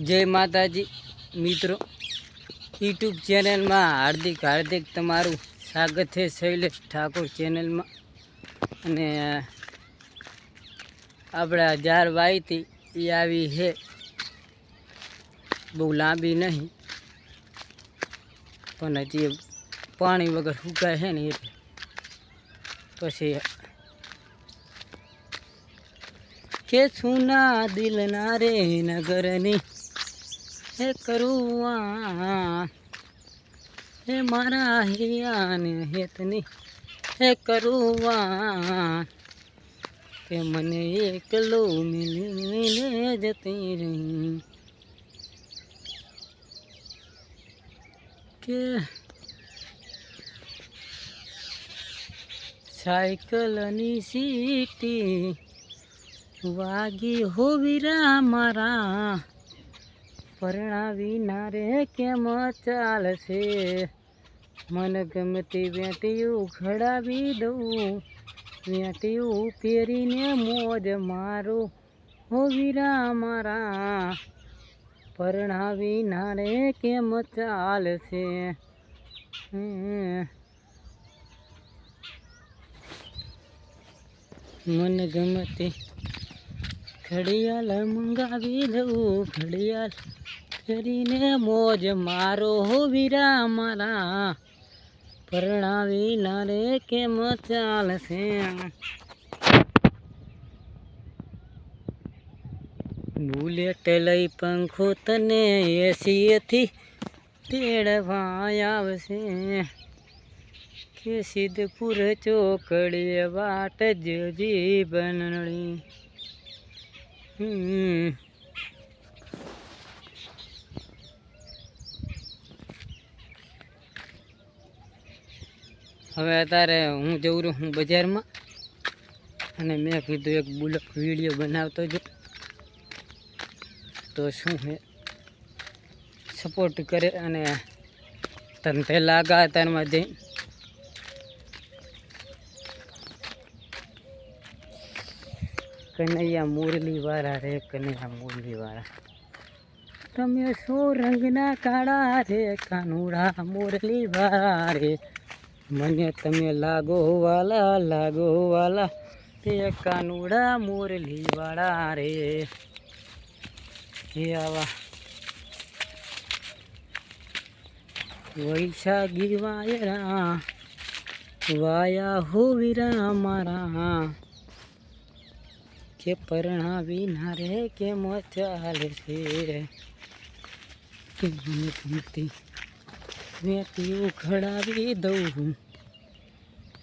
जय माताजी मित्रों, यूट्यूब चैनल में हार्दिक हार्दिक तमारू स्वागत है। शैलेश ठाकुर चैनल में अने आपड़ा जार वाई थी ये आवी है, बहु लांबी नहीं पण हजी पानी वगर सुकाय है ने एटले पछी के सुना दिल ना रे नगरनी हे करुआ हे मारा हियान हेतनी हे करुआ के मने एकलो मिलने जती रही के साइकल नी सीटी वागी हो वीरा मारा परणावी नारे केम चाल से मन गमती वेटियू खड़ावी दऊं वेटियू पेरीने मोज मारो हो वीरा मारा परणावी नारे केम चाल से मन गमती खड़ियाल मंगावी दऊं खड़ियाल फेरीने मोज मारो हो वीरा मारा परणावी नारे केम चाल से बुलेट लई पंखो तने एसी थी तेड़वा आवशे के सिद्धपुर चोकड़ी वाट जी बनड़ी હવે અત્યારે હું જઉં છું બજારમાં અને મેં કીધું એક બ્લોગ વિડીયો બનાવતો જો તો શું હે સપોર્ટ કરે અને તને લાગા અત્યારમાં જઈ કનૈયા મુરલી વાળા રે કનૈયા મુરલી વાળા તમે સો રંગના કાળા રે કાનુડા મુરલી વાળા રે મને તમે લાગો વાલા તે કાનુડા મુરલી વાળા રે હે આવા વૈશાખી વાયરા વાયા હો વીરા મારા के परणावी नारे के मचाल से कि मन गमती वेटी उखड़ावी दऊं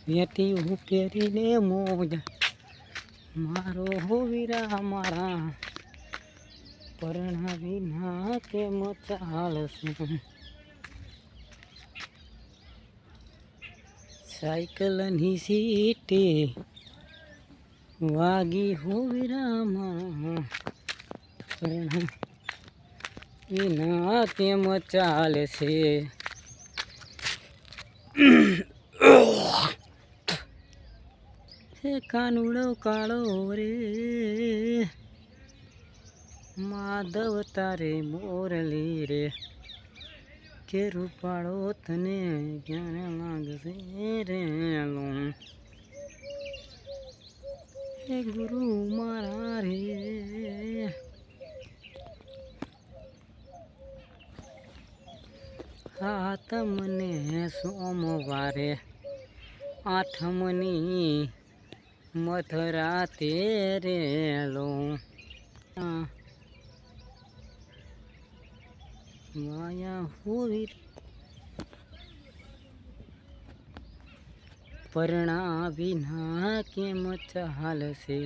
वेटी पेरीने मोज मारो हो वीरा मारा परणावी ना के मचाल से साइकिल नी सीटे वागी हो विरामा ना केम चाल से हे कानुड़ो कालो रे माधव तारे मोरली रे के रूपाड़ो तने ज्ञान मांगसे रे लो हे गुरु मारा रे हाथ मने सोमवारे आठमनी मथुरा तेरे लो माया हुई परणावी ना केम चाल से